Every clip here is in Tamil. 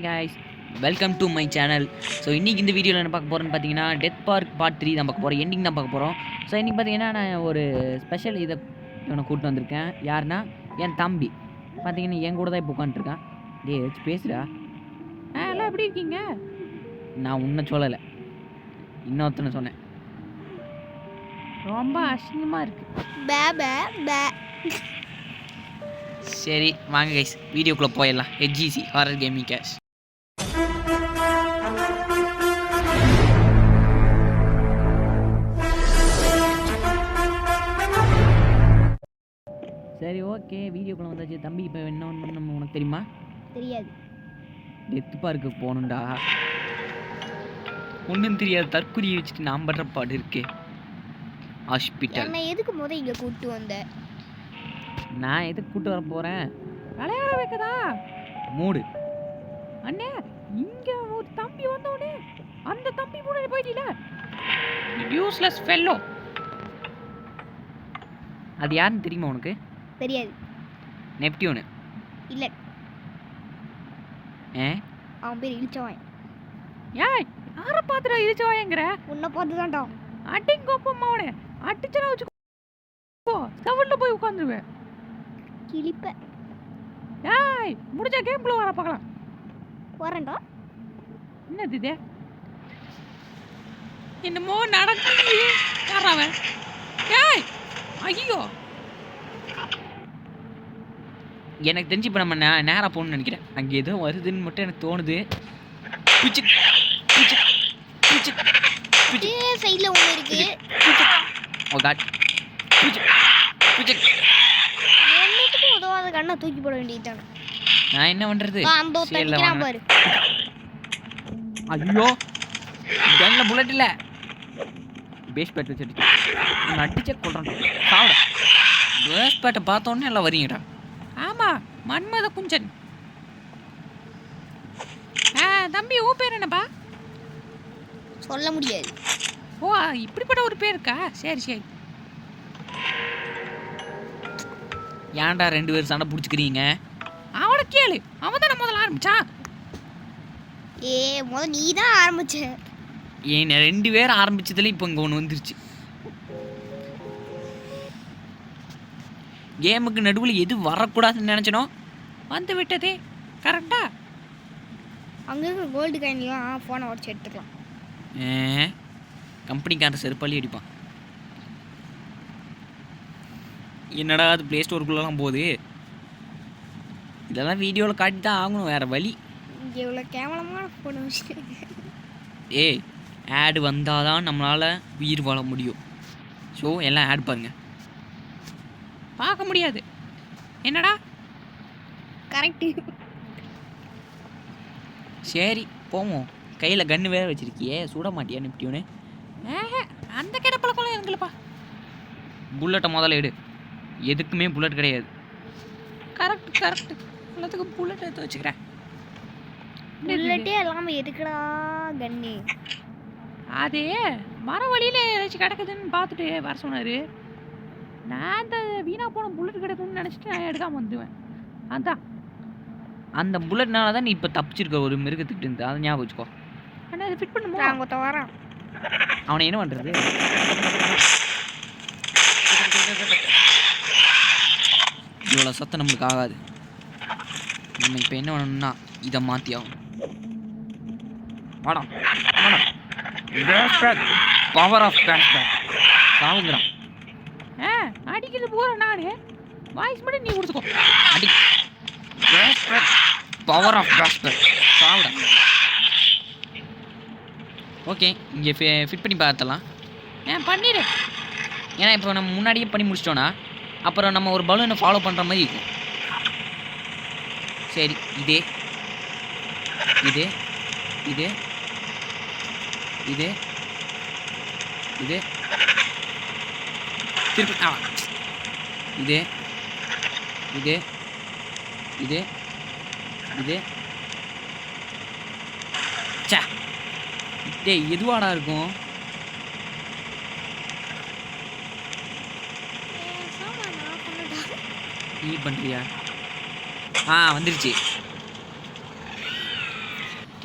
guys, welcome to my channel. So இன்றைக்கி இந்த வீடியோவில் என்ன பார்க்க போகிறோன்னு பார்த்தீங்கன்னா டெத் பார்க் பார்ட் 3 தான் பார்க்க போகிறோம். எண்டிங் தான் பார்க்க போகிறோம். ஸோ இன்றைக்கி பார்த்தீங்கன்னா நான் ஒரு ஸ்பெஷல் இவனை கூப்பிட்டு வந்திருக்கேன். யாருன்னா என் தம்பி பார்த்தீங்கன்னா என் கூட தான் இப்போ உட்காந்துருக்கான். டேய் வச்சு பேசுகிறா. எல்லாம் எப்படி இருக்கீங்க? நான் உன்னை சொல்லலை, இன்னொருத்தனை சொன்னேன். ரொம்ப அசிங்கமாக இருக்குது. சரி வாங்க கைஸ், வீடியோக்குள்ளே போயிடலாம். HGC horror gaming cash. சரி ஓகே, வீடியோக்குள்ளே வந்தாச்சு. தம்பி இப்போ என்ன நம்ம உனக்கு தெரியுமா? தெரியாது. டெத் பார்க்கு போகணுண்டா. ஒன்றும் தெரியாது, தற்கொலையை வச்சுட்டு நான் படுற பாடு இருக்கே. ஹாஸ்பிட்டல் நான் எதுக்கு முதல் இங்கே கூப்பிட்டு வந்தேன்? நான் எதுக்கு கூப்பிட்டு வர போகிறேன்? விளையாட வைக்கதா மூடு. அண்ணே இங்கே ஒரு தம்பி வந்தோடனே அந்த தம்பி முன்னாடி போயிட்டீல, யூஸ்லெஸ் ஃபெல்லோ. அது யாருன்னு தெரியுமா உனக்கு? தெரியாது. நெப்டியூனு இல்லை, அவன் பேர் இழிச்சவான். ஏய் யாரை பார்த்துடா இழிச்சவாயங்கிற? உன்னை பார்த்து தான்டா. அட்டிங்கோப்பம் அவனே அட்டிச்சனா வச்சு கவரில் போய் உட்காந்துருவேன். கிளிப்ப. ஏய் முடிஞ்சா கேம்குள்ள வர பார்க்கலாம். வரேன்டா. என்னது இது? என்னமோ நடக்குது. யாராவன்? ஏய் ஐயோ, எனக்கு தெரிஞ்சு இப்போ நம்ம நேராக போகணும்னு நினைக்கிறேன். அங்கே ஏதோ வருதுன்னு மட்டும் எனக்கு தோணுது. சைடில் ஒன்று இருக்கு. ஓ காட். என்னத்துக்கும் உதவாத கண்ணை தூக்கி போட வேண்டியதுதானே. நான் என்ன பண்றது? பாரு. ஐயோ கன்ல புல்லட் இல்ல. பேஸ் பேட் வச்சு நான் அடிச்சே கொல்றேன். சாவுடா. பேஸ் பேட்டை பார்த்த உடனே எல்லாம் வரீங்கடா. ஆமா மன்மத குஞ்சன். தம்பி ஓ பேர் என்னப்பா? சொல்ல முடியாது. ஓ இப்படிப்பட்ட ஒரு பேர் இருக்கா? சரி சரி. ஏன்டா ரெண்டு பேரும் சண்டை பிடிச்சிக்கிறீங்க? அவனை கேளு, அவன் தானே முதல்ல ஆரம்பிச்சான். முதல் நீ தான் ஆரம்பிச்ச. ஏன் ரெண்டு பேரும் ஆரம்பிச்சதுல இப்போ இங்கே ஒன்று வந்துருச்சு. கேமுக்கு நடுவில் எது வரக்கூடாதுன்னு நினச்சனோ வந்து விட்டதே. கரெக்டா? அங்கே இருக்கிற கோல்டு காயின்லாம் ஃபோனை உடச்சி எடுத்துக்கலாம். கம்பெனிக்கார செருப்பாளி அடிப்பான். என்னடா அது ப்ளே ஸ்டோருக்குள்ளலாம் போகுது. இதெல்லாம் வீடியோவில் காட்டி தான் ஆகணும், வேறு வழி. இங்கே இவ்வளோ கேவலமான ஃபோனை வச்சுட்டு. ஏய் ஆடு வந்தால் தான் நம்மளால் உயிர் வாழ முடியும். ஸோ எல்லாம் ஆட் பாருங்க. பார்க்க முடியாது. என்னடா? கரெக்டு. சரி போவோம். கையில் கன்று வேறு வச்சுருக்கியே, சுட மாட்டியா நிப்டியோன்னு? அந்த கிடப்பழக்கம் எங்களுப்பா. புல்லட்டை முதல்ல எடு. எதுக்குமே புல்லட் கிடையாது. கரெக்ட். எல்லாத்துக்கும் புல்லட் எடுத்து வச்சுக்கிறேன். புல்லட்டே எல்லாம் எதுக்குடா கண்ணு? அதே மர வழியில் ஏதாச்சும் கிடக்குதுன்னு பார்த்துட்டு வர சொன்னார். நான் அந்த வீணாக போன புல்லட் கிடக்குன்னு நினச்சிட்டு நான் எடுக்காமல் வந்துடுவேன். அதான் அந்த புல்லட்னால தான் நீ இப்போ தப்பிச்சிருக்க ஒரு மிருகத்துக்கிட்டு இருந்து. அதை ஞாபகம் வச்சுக்கோ. ஆனால் அதை ஃபிட் பண்ணுமா? அங்கே வரான். அவனை என்ன பண்ணுறது? இவ்வளோ சத்தம் நம்மளுக்கு ஆகாது. நம்ம இப்போ என்ன பண்ணணும்னா இதை மாற்றி ஆகும். வாடா பவர் ஆஃப் பேஷ்பேக் சாவுங்கிறான். அடிக்கிறது போகிற நானே வாய்ஸ் மட்டும் நீ கொடுத்துக்கோ. அடி பவர் ஆஃப் பேஷ்பேக் சாவுடா. ஓகே இங்கே ஃபிட் பண்ணி பார்த்தலாம். பண்ணிடு. ஏன்னா இப்போ நம்ம முன்னாடியே பண்ணி முடிச்சிட்டோன்னா அப்புறம் நம்ம ஒரு பலூனை ஃபாலோ பண்ணுற மாதிரி இருக்கும். சரி இதே திருப்பி இது சே டேய் எதுவாடா இருக்கும்? நீ பண்ணுறியா? வந்துருச்சு.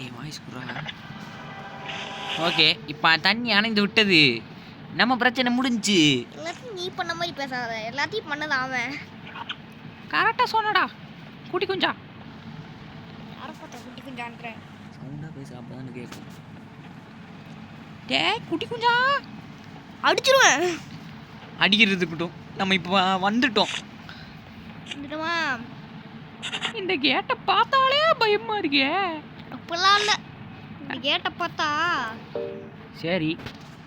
Okay voice குறா. ஓகே இப்போ தண்ணி அணைந்து விட்டது, நம்ம பிரச்சனை முடிஞ்சு. எல்லாத்தையும் நீ பண்ண மாதிரி பேசாத, எல்லாத்தையும் பண்ணது அவன். கரெக்டாக சொன்னடா குட்டி குஞ்சா. யாரை பார்த்தா குட்டி குஞ்சான்ற? சவுண்டாக பேச அப்போ தான் கேட்கும். டேய் குட்டி குஞ்சா. அடிச்சிருவேன். அடிக்கிறதுக்கிட்டும் நம்ம இப்போ வந்துட்டோம். வந்துட்டோமா? இந்த கேட்டை பார்த்தாலே பயமா இருக்கே. அப்பெல்லாம் இல்லை, இந்த கேட்டை பார்த்தா சரி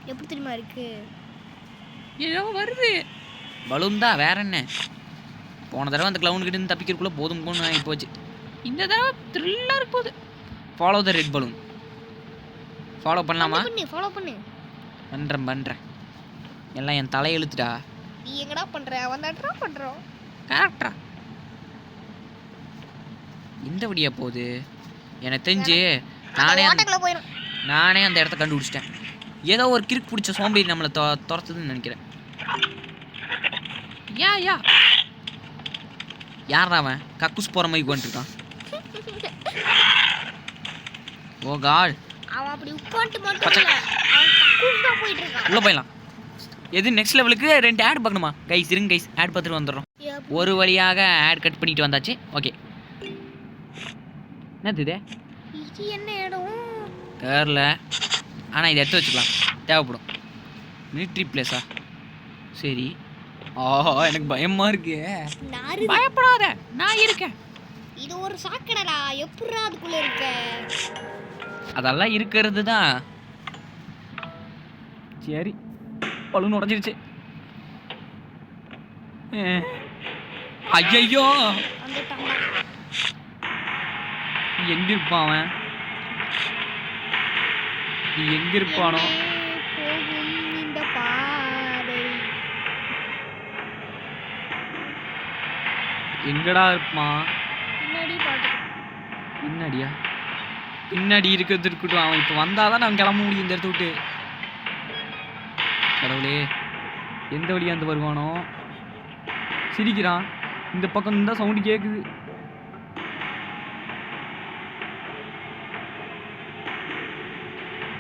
எப்படி தெரியுமா இருக்கு? ஏதோ வருது பலூன் தான், வேற என்ன. போன தடவை அந்த கிளவுன் கிட்ட இருந்து தப்பிக்கிறதுக்குள்ள போதும் போதும் ஆகி போச்சு. இந்த தடவை த்ரில்லாக இருக்க போகுது. Follow the red balloon. Follow பண்ணலாமா? ஃபாலோ பண்ணு. பண்ணுறேன் எல்லாம் என் தலையெழுத்துடா. நீ எங்கடா பண்ற? வந்தாட்ரா பண்றோம். கரெக்டா இந்த வழியா போகுது எனக்கு தெரிஞ்சு. நானே அந்த இடத்த கண்டுபிடிச்சிட்டேன். ஏதோ ஒரு கிறுக்கு பிடிச்ச சோம்பேறி நம்மளை துரத்துதுன்னு நினைக்கிறேன். யாரா அவன் கக்கூஸ் போகிற மாதிரி வந்துருக்கான்? ஓ காட், அவன் அப்படி உட்கார்ந்து மட்டும் இல்ல, அவன் கக்கூஸ் தான் போயிட்டு இருக்கான். உள்ள போயிடலாம். எது நெக்ஸ்ட் லெவலுக்கு 2 ஆட் பார்க்கணுமா கைஸ்? இருங்க கைஸ், ஆட் பார்த்துட்டு வந்துடுறோம். ஒரு வழியாக ஆட் கட் பண்ணிட்டு வந்தாச்சு. ஓகே என்னது இது? இது என்ன இடம் தெரில, ஆனால் இதை எடுத்து வச்சுக்கலாம், தேவைப்படும். மிலிட்ரி பிளேஸா? சரி. எனக்கு பயமா இருக்கு. பயப்படாத, நான் இருக்கேன். இது ஒரு சாக்கடைடா, எப்படிடா அதுக்குள்ள இருக்க? அதெல்லாம் இருக்கிறது தான். சரி பலூன் உடஞ்சிருச்சு. ஐயோ எங்க இருப்பான் அவன்? எங்க இருப்பானோ? இந்த பாதை எங்கடா இருப்பான்? பின்னாடியா? பின்னாடி இருக்கிறது இருக்கட்டும், அவன் இப்போ வந்தாதான் நான் கிளம்ப முடியும் இந்த இடத்த விட்டு. கடவுளே, எந்த வழியா இருந்து வருவானோ? சிரிக்கிறான். இந்த பக்கம் தான் சவுண்டு கேட்குது.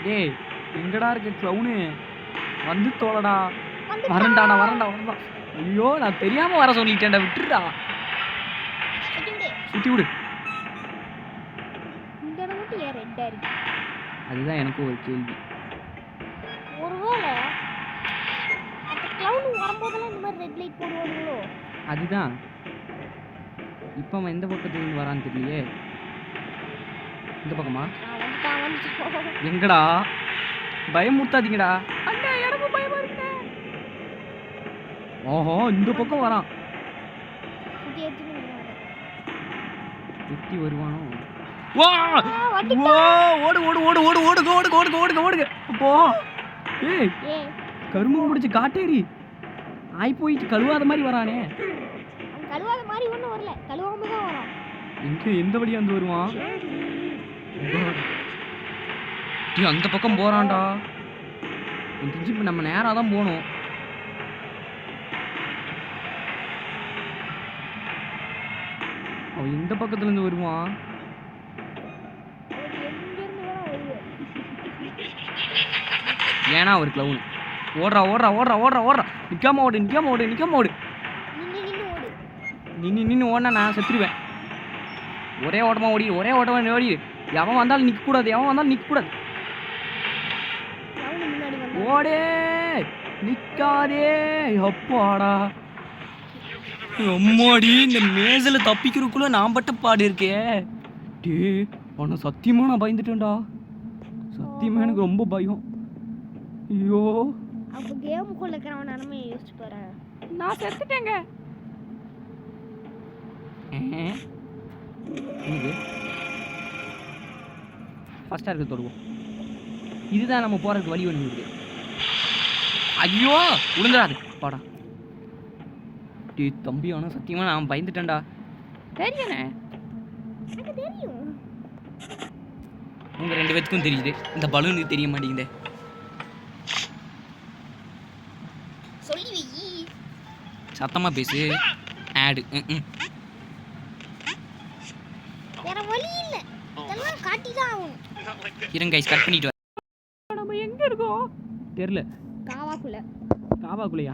டேய் எங்கடா இருக்க க்ளவுனு? வந்து தோலடா. வரண்டா. ஐயோ நான் தெரியாம வர சொல்லிட்டேன்டா, விட்டுடா. சுத்தி விடு. இந்த இடம் மட்டும் ஏன் ரெட்டா இருக்கு? அதுதான் எனக்கு ஒரு கேள்வி. ஒருவேளை அந்த க்ளவுன் வரும்போதெல்லாம் இந்த மாதிரி ரெட் லைட் போடுவாங்களோ? அதுதான். இப்போ அவன் எந்த பக்கத்துலேருந்து வரான்னு தெரியலையே. இந்த பக்கமா? எங்கடா? பயமுறுத்தாதீங்கடா. அண்ணா எனக்கு பயமா இருக்கு. ஓஹோ இந்த பக்கம் வரான். சுத்தி வருவானோ? வா ஓடு. அப்போ ஏய் கரும்பு முடிச்சு காட்டேரி ஆய் போயிட்டு கழுவாத மாதிரி வரானே. கழுவாத மாதிரி ஒன்றும் வரல, கழுவாம தான் வரான். எந்த வழியா வந்து வருவான்? அந்த பக்கம் போறான்டா. இப்போ நம்ம நேராக தான் போகணும். அவன் இந்த பக்கத்துல இருந்து வருவான். ஏன்னா ஒரு க்ளவுன். ஓடுறா. நிக்காம ஓடு. நின்று ஓடினா நான் செத்துருவேன். ஒரே ஓட்டமா ஓடி. எவன் வந்தாலும் நிற்கக்கூடாது. ஓடே நிக்காதே. அப்பாடா அம்மாடி, இந்த மேசில் தப்பிக்கிறதுக்குள்ள நான் பட்ட பாடு இருக்கே. டே ஆனால் சத்தியமாக நான் பயந்துட்டேன்டா. சத்தியமாக எனக்கு ரொம்ப பயம். ஐயோ அப்போ கேமுக்குள்ள இருக்கிறவன் நிலைமை யோசிச்சு பாரு. நான் செத்துட்டேங்க. இது ஃபஸ்ட்டாக இருக்க தொடுவோம். இதுதான் நம்ம போகிறதுக்கு வழி ஒன்று இருக்குது. ஐயோ விழுந்துடாது பாடா. டே தம்பி, ஆனால் சத்தியமாக நான் பயந்துட்டேன்டா. தெரியணே, எனக்கு தெரியும். உங்கள் 2 பேத்துக்கும் தெரியுது, இந்த பலூனுக்கு தெரிய மாட்டேங்குது. சொல்லி சத்தமாக பேசு. ஆடு வேற வழி இல்லை, இதெல்லாம் மாட்டிதான் ஆகும். இருங்க கைஸ் கட் பண்ணிட்டு வரேன். நம்ம எங்க இருக்கோம் தெரியல. காவாக்குள்ளையா?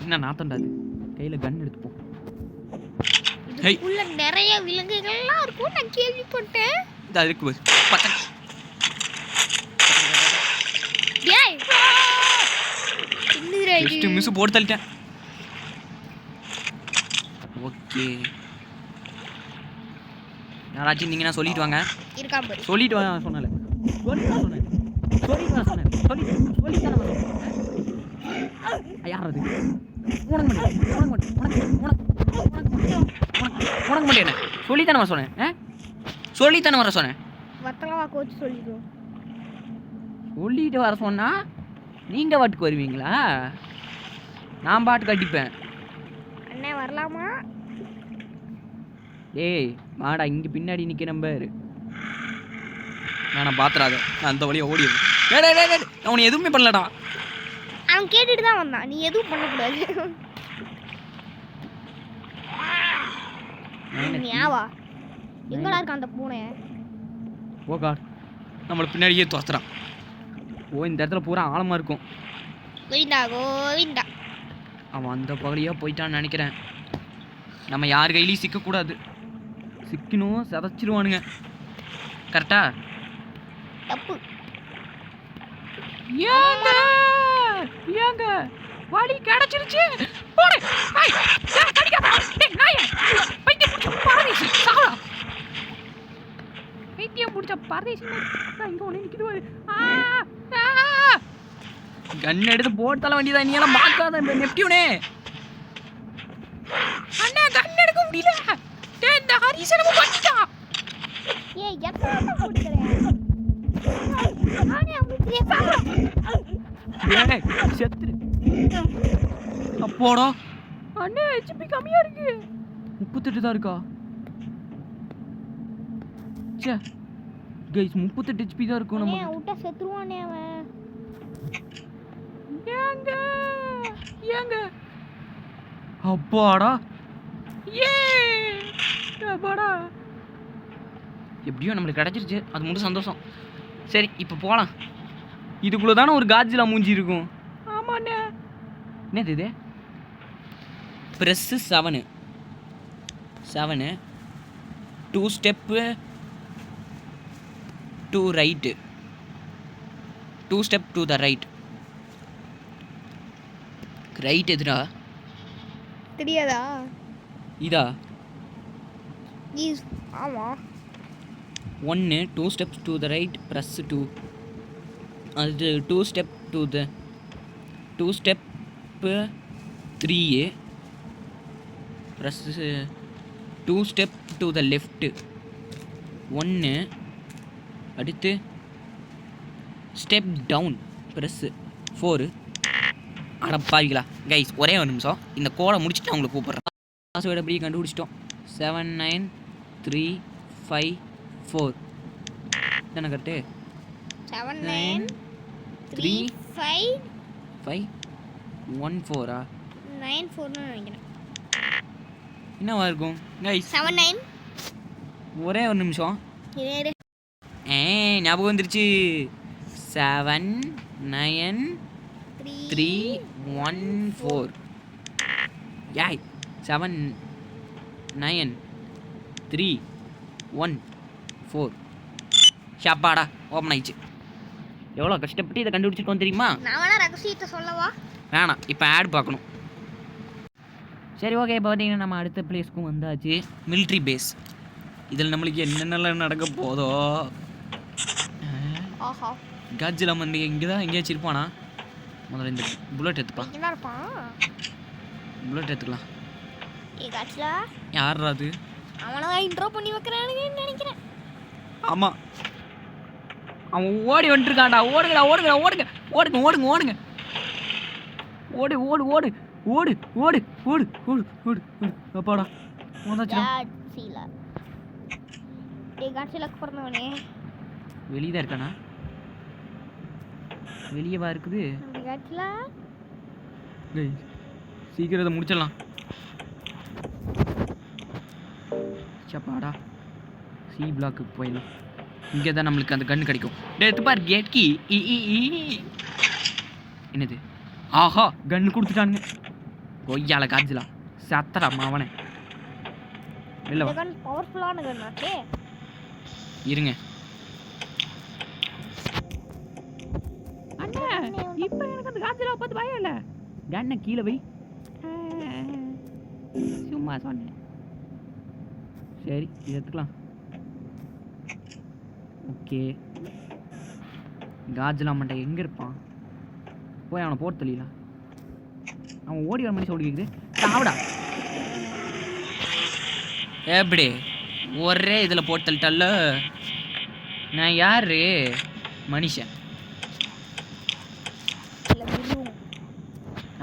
என்ன நாத்தம்டா அது? கையில கன் எடுத்துப்போம். உள்ள நிறைய விலங்குகள்லாம் இருக்கும் நான் கேள்விப்பட்டேன். இதா இருக்கு பாரு. பச்சை. ஏய் என்னடா இது? ஜஸ்ட் மிஸ் போட்டு தள்ளிட்டேன். ஓகே. யாராச்சும் இருந்தீங்கன்னா சொல்லிட்டு வாங்க. இருக்கா பாரு. சொல்லிட்டு வாங்க சொன்னல. சொல்லிட்டு சொன்னேன். யார் அது? உனக்கு மட்டும் என்ன? சொல்லித்தானே வர சொன்னேன். சொல்லித்தானே வர சொன்னேன். வத்தலவா கோச்சு சொல்லிடுவோம். சொல்லிட்டு வர சொன்னா நீங்க வாட்டுக்கு வருவீங்களா? நான் பாட்டுக்கு அடிப்பேன். அண்ணே வரலாமா? ஏய் மாடா இங்க பின்னாடி நிக்கிறேன் பாரு. நான் பாத்துறாத. நான் அந்த வழியா ஓடி அவனை எதுவுமே பண்ணலடா. அவன் கேட்டுட்டு தான் வந்தான். நீ எதுவும் பண்ணக்கூடாது. நீ ஆவா எங்கடா இருக்க அந்த பூனை? ஓ காட் நம்மளை பின்னாடியே துரத்துறான். ஓ இந்த இடத்துல பூரா ஆழமா இருக்கும். கோவிந்தா கோவிந்தா. அவன் அந்த பகுதியா போயிட்டான்னு நினைக்கிறேன். நம்ம யார் கையிலையும் சிக்கக்கூடாது. சிக்கணும் சதைச்சிருவானுங்க. கரெக்டா? தப்பு. ஏங்க வலி கிடைச்சிருச்சு. போடு. ஐய் கடிக்காத. டேய் நாயே. பைத்தியம் புடிச்ச பரதேசி சாவடா. பைத்தியம் புடிச்ச பரதேசி. நான் இங்க ஒண்ணே நிக்குது பாரு. கன் எடுத்து போட்டால வேண்டியதா. நீ எல்லாம் பார்க்காத நெப்டியூனே. அண்ணா கன் எடுக்க முடியல. டேய் இந்த ஹரிசனம பண்ணிட்டா. ஏய் எத்தனை குடிக்கறே? நானே அப்படியே ஏய் செத்துரு. அப்போடா அண்ணே ஹெச்பி கம்மியா இருக்கு. 38 தான் இருக்கா? ச்சே गाइस 38 ஹெச்பி தான் இருக்கும். நம்ம விட்டா செத்துருவானே அவன். ஏங்க அப்பாடா. ஏ அப்பாடா. எப்படியோ நம்மளுக்கு கிடைச்சிருச்சு. அது மட்டும் சந்தோஷம். சரி இப்போ போகலாம். இதுக்குள்ளே தானே ஒரு காஜிலா மூஞ்சி இருக்கும். ஆமாண்ணே. என்னது இது? Press 7 2 step 2 right 2 step to the right. Right எதுடா? தெரியாதா? இதா? ஆமா 1 2 steps to the right press 2. அது 2 step to the 2 step 3 press 2 step to the left 1. அடுத்து ஸ்டெப் டவுன் ப்ரெஸ் 4. அடப்பாவிங்களா கைஸ் ஒரே ஒரு நிமிஷம் இந்த கோடை முடிச்சுட்டு அவங்களை கூப்பிட்றேன். பாஸ்வேர்டு அப்படியே கண்டுபிடிச்சிட்டோம். 7 9 3 5 4 தானே கரெக்டு? 7 9 3 5 5 1 4 9 4 னு நினைக்கிறேன். என்னவா இருக்கும் கைஸ்? 7 9 ஒரே ஒரு நிமிஷம். இரு ஞாபகம் வந்துருச்சு. 7 9 3 1 4. யாய் 7 9 3 1 4. ஷாப்பாடா ஓப்பன் ஆயிடுச்சு. எவ்வளோ கஷ்டப்பட்டு இதை கண்டுபிடிச்சிருக்கோம் தெரியுமா? நான் வேணா ரகசியத்தை சொல்லவா? வேணாம் இப்போ ஆட் பார்க்கணும். சரி ஓகே இப்போ பார்த்தீங்கன்னா நம்ம அடுத்த பிளேஸ்க்கும் வந்தாச்சு. Military base. இதில் நம்மளுக்கு என்னென்னலாம் நடக்க போதோ. ஆஹா காஜிலா வந்து இங்கே தான் எங்கேயாச்சும் இருப்பானா? முதல்ல இந்த புல்லட் எடுத்துக்கலாம். இங்க இருப்பான். புல்லட் எடுத்துக்கலாம். காஜிலா யாரா அது? அவனை இன்ட்ரோ பண்ணி வைக்கிறானுங்கன்னு நினைக்கிறேன். ஆமாம் அவன் ஓடி வந்துட்டுருக்கான்டா. ஓடுங்கடா ஓடுங்கடா ஓடுங்க ஓடுங்க ஓடுங்க ஓடுங்க ஓடு ஓடு ஓடு ஓடு ஓடு ஓடு ஓடு ஓடு ஓடு. அப்பாடா வந்தாச்சுடா. காஜிலா காஜிலாக்கு பிறந்தவனே வெளியே தான் இருக்கானா? வெளியவா இருக்குது? காஜிலா சீக்கிரம் இதை முடிச்சிடலாம். சப்பாடா சி பிளாக்குக்கு போயிடலாம். இங்கே தான் நம்மளுக்கு அந்த கன் கிடைக்கும். Death park gate key. என்னது? ஆஹா கன்று கொடுத்துட்டானுங்க. கொய்யால காய்ச்சலாம் சத்தடா மாவனே. இல்லை இந்த கன் பவர்ஃபுல்லான கன் ஆச்சே. இருங்க அண்ணா, இப்போ எனக்கு அந்த காய்ச்சல பார்த்து பயம் இல்லை. கண்ணை கீழே வை. சும்மா சொன்னேன். சரி இது எடுத்துக்கலாம். ஓகே காஜ்லாம் மண்டை எங்கே இருப்பான்? போய் அவனை போட்டு தள்ளிடலாம். அவன் ஓடி வர மாதிரி சவுண்ட் கேட்குது. சாவிடா எப்படி ஒரே இதில் போட்டு தள்ளிட்டல்ல. நான் யாரு? மனுஷன். இல்ல மிருகம்.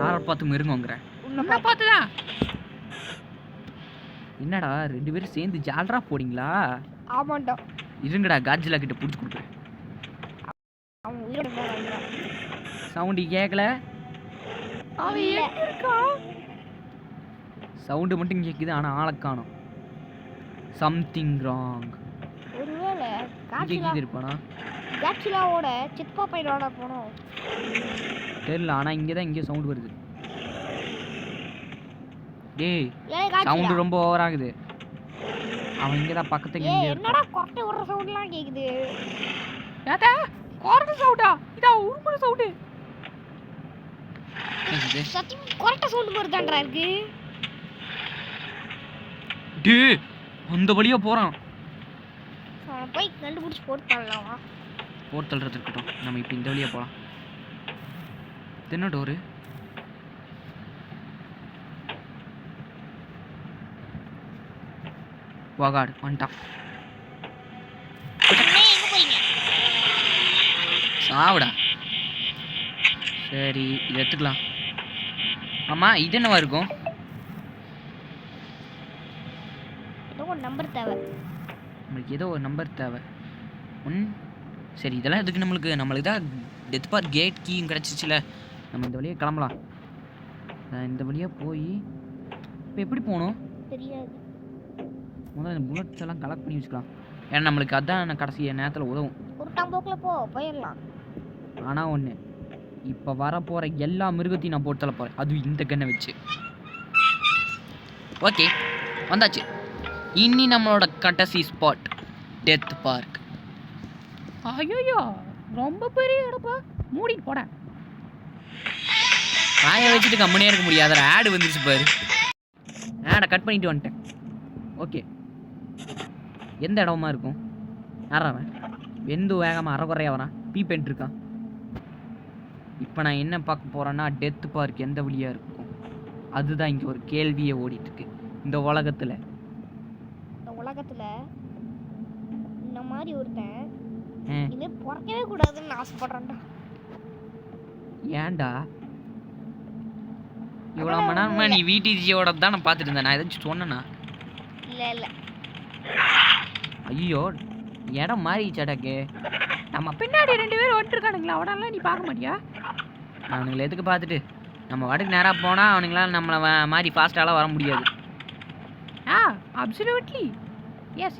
யாரை பார்த்து மிருங்கோங்கிற? உன்னை பார்த்துதான். என்னடா 2 பேரும் சேர்ந்து ஜாலரா போறீங்களா? ஆமாண்டா. இருங்கடா காஜ்லா கிட்ட பிடிச்சி கொடுக்குறேன். அவன் உயிரோட மேல வந்தான். சவுண்டு கேட்கல. அவன் இல்ல. எங்க இருக்கான்? சவுண்டு மட்டும் கேட்குது ஆனால் ஆளை காணோம். Something wrong. ஒருவேளை இங்கே இருப்பானா? காட்சிலாவோட சித்பா பையனோட போனோம். தெரியல ஆனால் இங்கே தான் இங்கே சவுண்டு வருது. டேய் ஏய் காட்சிலா. சவுண்டு ரொம்ப ஓவர் ஆகுது. அவன் இங்கே தான் பக்கத்துக்கு ஏய் இங்கே என்னடா கொட்டை விடுற சவுண்ட்லாம் கேக்குது. ஏதா கொரட்ட சவுண்டா? இதா உருமுற சவுண்டு. சத்தியம் கொரட்ட சவுண்ட் வருதான்றா இருக்கு. டேய் அந்த வழியா போறான். அவன் போய் கண்டுபிடிச்சு போட்டு தள்ளலாம். போட்டு தள்ளுறது இருக்கட்டும். நம்ம இப்போ இந்த வழியா போகலாம். என்ன டோரு? வாகாடு வந்துட்டான். எங்க போறீங்க? சாவுடா. சரி இது எடுத்துக்கலாம். ஆமா இது என்னவா இருக்கும்? ஏதோ ஒரு நம்பர் தேவை. நம்மளுக்கு ஏதோ ஒரு நம்பர் தேவை. சரி இதெல்லாம் எதுக்கு நம்மளுக்கு தான் டெத் பார்க் கேட் கீயும் கிடச்சிச்சுல. நம்ம இந்த வழியாக கிளம்பலாம். இந்த வழியாக போய் இப்போ எப்படி போகணும்? தெரியாது. முதல்ல இந்த புல்லட்ஸ் எல்லாம் கலெக்ட் பண்ணி வச்சுக்கலாம். ஏன்னா நம்மளுக்கு அதான் கடைசி நேரத்தில் உதவும். ஒரு டம்போக்கில் போயிடலாம். ஆனால் ஒன்று, இப்போ வரப்போகிற எல்லா மிருகத்தையும் நான் போட்டு தள்ள போகிறேன். அதுவும் இந்த கண்ணை வச்சு. ஓகே வந்தாச்சு. இனி நம்மளோட கடைசி ஸ்பாட் டெத் பார்க். ஐயோ ரொம்ப பெரிய இடப்பா. மூடிட்டு போட காய வச்சுட்டு கம்முனே இருக்க முடியாத. ஆடு வந்துருச்சு பாரு. ஆடை கட் பண்ணிட்டு வந்துட்டேன். ஓகே எந்த இடமா இருக்கும்? யாராவன் வெந்து வேகமாக அறகுறையா வரான். பீப்பென்ட் இருக்கான். இப்போ நான் என்ன பார்க்க போகிறேன்னா டெத் பார்க் எந்த வழியாக இருக்கும். அதுதான் இங்கே ஒரு கேள்வியே ஓடிட்டுருக்கு இந்த உலகத்தில். இந்த உலகத்தில் இந்த மாதிரி ஒருத்தன் இனிமே பிறக்கவே கூடாதுன்னு ஆசைப்படுறேன்டா. ஏன்டா இவ்வளோ மணி நேரமா நீ வீட்டுஜியோட தான் நான் பார்த்துட்டு இருந்தேன். நான் ஏதாச்சும் சொன்னேன்னா? இல்லை ஐயோ இடம் மாறிச்சாடாக்கு. நம்ம பின்னாடி 2 பேர் வந்துருக்கானுங்களா? அவனெல்லாம் நீ பார்க்க மாட்டியா? அவனுங்களை எதுக்கு பார்த்துட்டு நம்ம வாட்டுக்கு நேராக போனால் அவனுங்களாம் நம்மளை மாதிரி ஃபாஸ்ட்டாலாம் வர முடியாது. Absolutely S.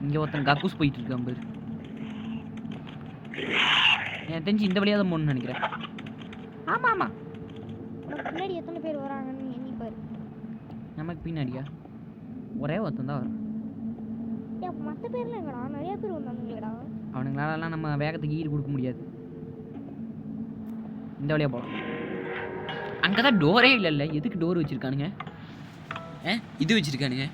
இங்கே ஒருத்தன் கக்கூஸ் போயிட்டு இருக்கான் பேர். எனக்கு தெரிஞ்சு இந்த வழியாக தான் போகணும்னு நினைக்கிறேன். ஆமாம் உனக்கு பின்னாடி எத்தனை பேர் வராங்கன்னு எண்ணி பாரு. நமக்கு பின்னாடியா ஒரே ஒருத்தன் தான் வரும். மற்ற பேர்லாம் எங்கடா? நிறைய பேர் வந்தானுங்களேடா. அவனுங்களாலலாம் நம்ம வேகத்துக்கு ஈடு கொடுக்க முடியாது. இந்த வழியாக போகலாம். அங்கே தான் டோரே இல்லைல்ல. எதுக்கு டோர் வச்சுருக்கானுங்க? இது வச்சுருக்கானுங்க.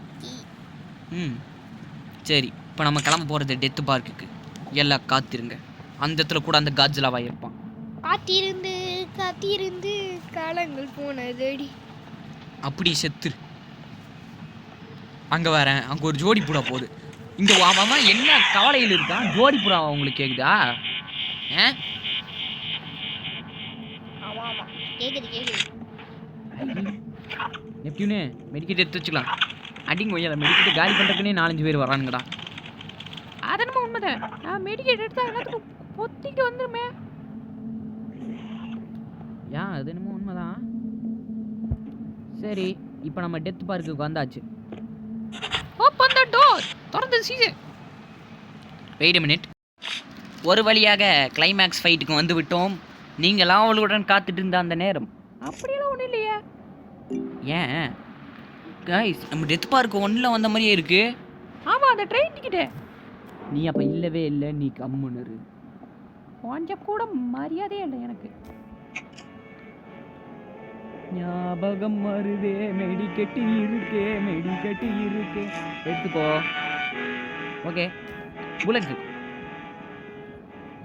சரி இப்போ நம்ம கிளம்ப போகிறது டெத் பார்க்குக்கு. எல்லாம் காத்திருங்க. அந்த இடத்துல கூட அந்த காஜ்லாவா இருப்பான். காத்திருந்து காலங்கள் போனதடி. அப்படி செத்து அங்கே வரேன். அங்கே ஒரு ஜோடி புறா போகுது. இங்கே வாமா என்ன கவலையில் இருக்கான்? ஜோடி புறா உங்களுக்கு கேட்குதா? ஆமாம் கேட்குது. நெப்டியூனு மெடிக்கெட் எடுத்து வச்சுக்கலாம். அடிங்க ஒய்யால மெடிக்கெட்டு காலி பண்ணுறதுக்குன்னே 4-5 பேர் வரானுங்கடா. அதனமா உண்மைதான். நான் மெடிக்கெட் எடுத்தா எல்லாத்துக்கும் பொத்திட்டு வந்துருமே. அது என்னமோ உண்மைதான். சரி இப்போ நம்ம டெத் பார்க்குக்கு வந்தாச்சு. Open the door. திறந்து சீசே. Wait minute. ஒரு வழியாக கிளைமேக்ஸ் ஃபைட்டுக்கு வந்து விட்டோம். நீங்களாம் அவளுடன் காத்துட்டு இருந்த அந்த நேரம் அப்படியெல்லாம் ஒன்றும் இல்லையா? ஏன் கைஸ், நம்ம டெத் பார்க் 1ல் வந்த மாதிரியே இருக்கு. ஆமாம், அந்த ட்ரெயின் டிக்கெட்டு. நீ அப்போ இல்லவே இல்லை, நீ கம்முன்னு கொஞ்சம் கூட மரியாதையே இல்லை எனக்கு. ஞாபகம் வருதே, மெடிக்கெட்டு இருக்கே, மெடிக்கெட்டு இருக்கே. எடுத்துக்கோ. ஓகே, புல்லட்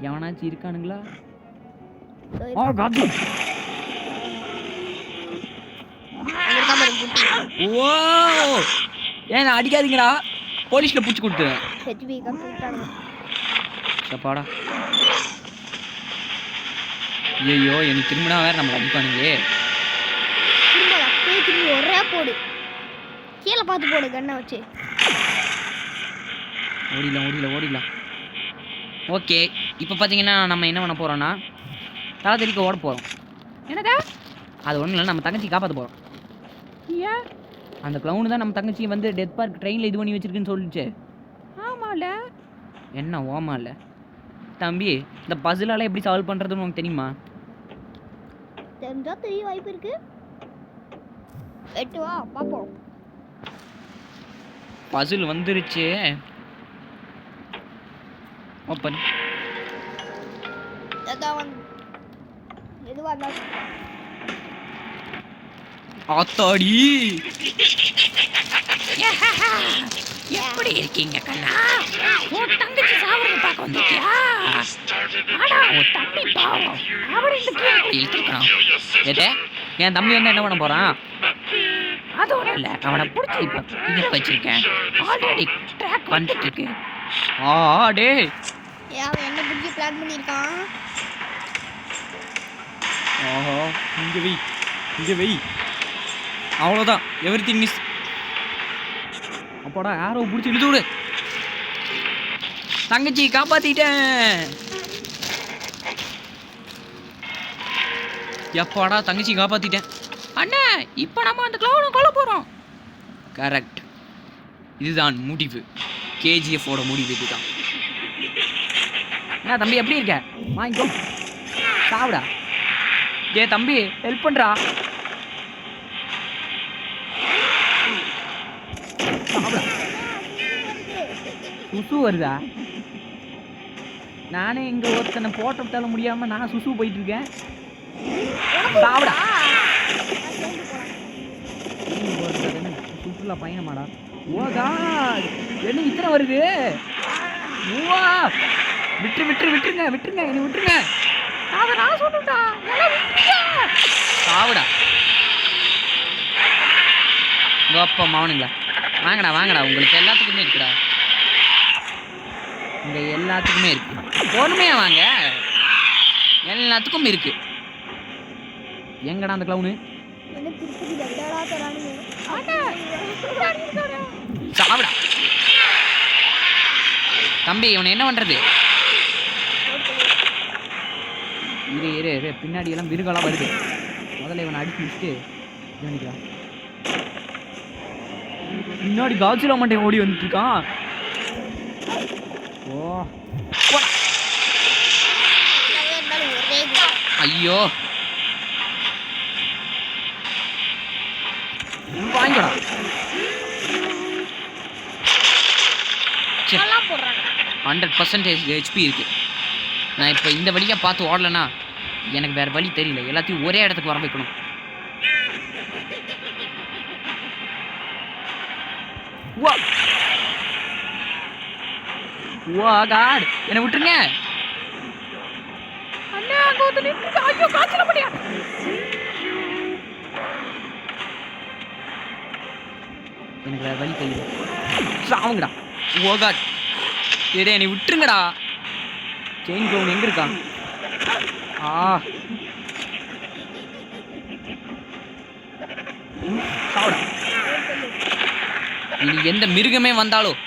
எவனாச்சும் இருக்கானுங்களா? ஓ ஏன் அடிக்காதீங்கடா, போலீஸ்ல பிடிச்சி கொடுத்துருவேன். பாடா. ஐயோ, எனக்கு திரும்பினா வேற நம்ம அடிப்பானுங்களே. ஒரே போடு, கீழே பார்த்து போடு கண்ணை வச்சு. ஓடிடலாம். ஓகே, இப்போ பார்த்தீங்கன்னா நம்ம என்ன பண்ண போகிறோன்னா தலை தெறிக்க ஓட போகிறோம். என்னடா அது ஒன்றும் இல்லை, நம்ம தங்கச்சி காப்பாற்ற போகிறோம். ஏன் அந்த க்ளவுனு தான் நம்ம தங்கச்சி வந்து டெத் பார்க் ட்ரெயினில் இது பண்ணி வச்சிருக்குன்னு சொல்லிச்சு. ஆமாம்ல. என்ன ஓமா இல்லை தம்பி, இந்த பசிலால் எப்படி சால்வ் பண்ணுறதுன்னு உனக்கு தெரியுமா? தெரிஞ்சா தெரிய வாய்ப்பு இருக்கு. வா பாப்போம். பசில் வந்துருச்சு. ஓப்பன். ஆத்தாடி, எப்படி இருக்கீங்க கண்ணா? உன் தங்கச்சி சாவறது பார்க்க வந்துட்டியா? ஆனா உன் தம்பி பாவம், அவரை இந்த கீழே இழுத்துருக்கான். ஏதே என் தம்பி வந்து என்ன பண்ண போறான்? அது ஒன்றும் இல்லை, அவனை பிடிச்சி இப்போ இதில் வச்சிருக்கேன். ஆல்ரெடி ட்ராக் வந்துட்டு இருக்கு. ஆடே அவன் என்ன பிடிச்சி பிளான் பண்ணியிருக்கான். ஓஹோ, இங்கே வை. அவ்வளோதான், எவ்ரிதிங் மிஸ். அப்போடா யாரோ பிடிச்சி இழுத்து விடு. தங்கச்சி காப்பாத்திட்டேன். எப்பாடா தங்கச்சி காப்பாத்திட்டேன். அண்ணா, இப்போ நம்ம அந்த க்ளவுனை கொல்ல போகிறோம். கரெக்ட், இதுதான் முடிவு. கேஜிஎஃபோட முடிவு இதுதான். என்ன தம்பி, எப்படி இருக்க? வாங்கிக்கோ, சாப்பிடா. ஏ தம்பி, ஹெல்ப் பண்ணுறா. சுசு வருதா? நானே இங்கே ஒருத்தனை போட்டத்தால முடியாமல் நான் சுசு போயிட்டு இருக்கேன். சாப்பிடா. சுற்றுலா பயணமாடா. ஓகா, என்ன இத்தனை வருது? ஓ, விட்டுருங்க, என்னை விட்டுருங்க. அதை நான் சொல்லுடா. சாப்பிடா. அப்பா மாவனுங்களா, வாங்கடா, உங்களுக்கு எல்லாத்துக்குமே இருக்குடா. இங்கே எல்லாத்துக்குமே இருக்கு. பொறுமையாக வாங்க, எல்லாத்துக்கும் இருக்கு. எங்கடா அந்த க்ளவுனு? சாப்பிடா. தம்பி, இவனை என்ன பண்றது? இரு, பின்னாடி எல்லாம் மிருகெல்லாம் வருது. முதல்ல இவனை அடிச்சு முடிச்சுட்டு நினைக்கிறான். பின்னாடி காஜிலா மண்டை ஓடி வந்துட்டு இருக்கான். ஓ, ஐயோ, வாங்கிடா. 100% HP இருக்கு. நான் இப்போ இந்த வழியாக பார்த்து ஓடலைன்னா எனக்கு வேறு வழி தெரியல. எல்லாத்தையும் ஒரே இடத்துக்கு வர வைக்கணும். ஓ காட், என்னை விட்டுருங்க. எனக்கு வேறு வழி தெரியல. சாவுங்கடா. ஓ காட், என்னை விட்டுருங்கடா. செயின் க்ளவுன் எங்கே இருக்கான்? சாவுடா. இனி எந்த மிருகமே வந்தாலும்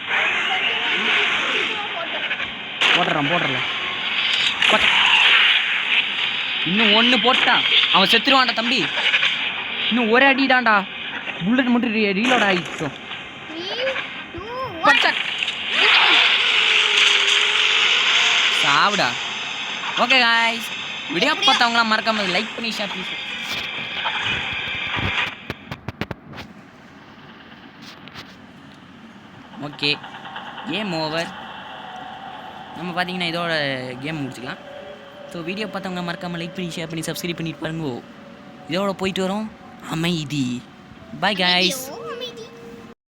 போடுறல. இன்னும் ஒன்று போட்டான், அவன் செத்துருவான்டா தம்பி. இன்னும் ஒரே அடி தான்டா. புல்லட் மட்டும் ரீலோட் ஆகிட்டோம். சாவுடா. ஓகே காய்ஸ், வீடியோ பார்த்தவங்களாம் மறக்காம லைக் பண்ணி ஷேர் பண்ணி. Okay, game over. நம்ம பார்த்தீங்கன்னா இதோட கேம் முடிச்சுக்கலாம். ஸோ வீடியோ பார்த்தவங்க மறக்காமல் லைக் பண்ணி ஷேர் பண்ணி சப்ஸ்கிரைப் பண்ணிட்டு பாருங்க. இதோட போயிட்டு வரோம் அமைதி. Bye guys.